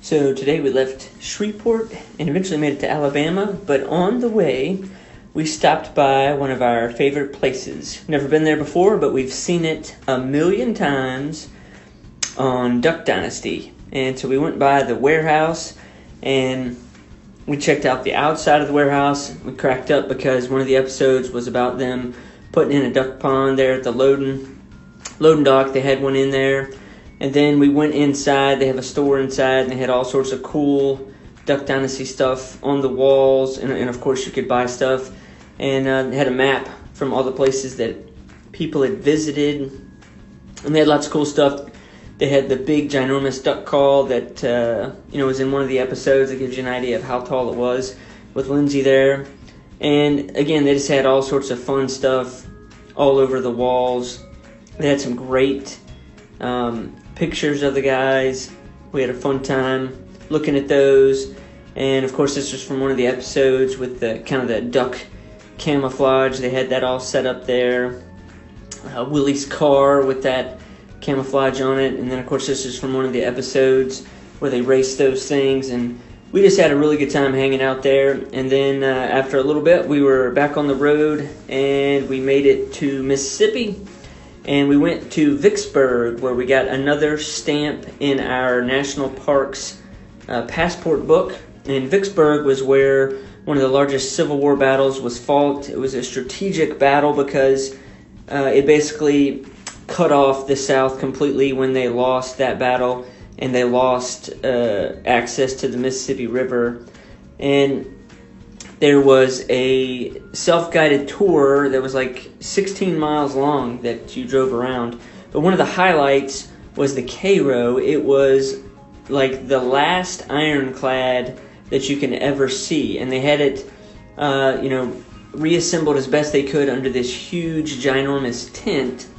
So today we left Shreveport and eventually made it to Alabama, but on the way we stopped by one of our favorite places. Never been there before, but we've seen it a million times on Duck Dynasty. And so we went by the warehouse and we checked out the outside of the warehouse. We cracked up because one of the episodes was about them putting in a duck pond there at the loading dock. They had one in there. And then we went inside. They have a store inside, and they had all sorts of cool Duck Dynasty stuff on the walls. And of course, you could buy stuff. And they had a map from all the places that people had visited. And they had lots of cool stuff. They had the big, ginormous duck call that was in one of the episodes. That gives you an idea of how tall it was with Lindsay there. And again, they just had all sorts of fun stuff all over the walls. They had some great pictures of the guys. We had a fun time looking at those. And of course, this was from one of the episodes with the kind of the duck camouflage. They had that all set up there. Willie's car with that camouflage on it. And then of course, this is from one of the episodes where they raced those things. And we just had a really good time hanging out there. And then after a little bit, we were back on the road and we made it to Mississippi. And we went to Vicksburg, where we got another stamp in our national parks passport book. And Vicksburg was where one of the largest Civil War battles was fought. It was a strategic battle because it basically cut off the South completely when they lost that battle, and they lost access to the Mississippi River. And there was a self-guided tour that was like 16 miles long that you drove around. But one of the highlights was the Cairo. It was like the last Ironclad that you can ever see. And they had it, reassembled as best they could under this huge, ginormous tent.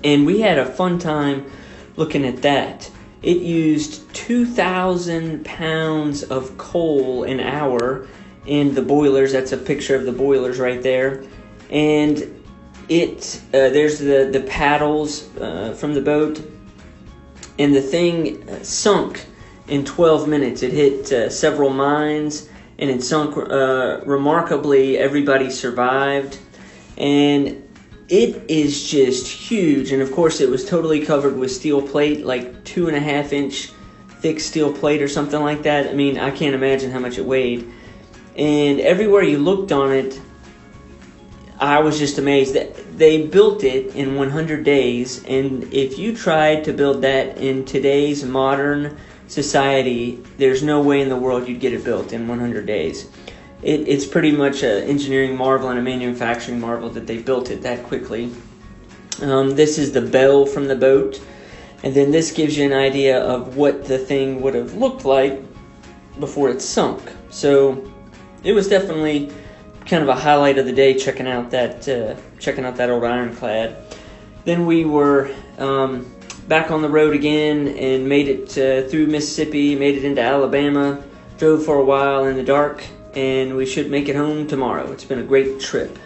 And we had a fun time looking at that. It used 2,000 pounds of coal an hour in the boilers. That's a picture of the boilers right there. And there's the paddles from the boat. And the thing sunk in 12 minutes. It hit several mines, and it sunk remarkably. Everybody survived. And it is just huge. And of course, it was totally covered with steel plate, like 2.5-inch thick steel plate or something like that. I mean, I can't imagine how much it weighed. And everywhere you looked on it, I was just amazed that they built it in 100 days. And if you tried to build that in today's modern society, there's no way in the world you'd get it built in 100 days. It's pretty much an engineering marvel and a manufacturing marvel that they built it that quickly. This is the bell from the boat. And then this gives you an idea of what the thing would have looked like before it sunk. So it was definitely kind of a highlight of the day checking out that old Ironclad. Then we were back on the road again and made it through Mississippi, made it into Alabama, drove for a while in the dark, and we should make it home tomorrow. It's been a great trip.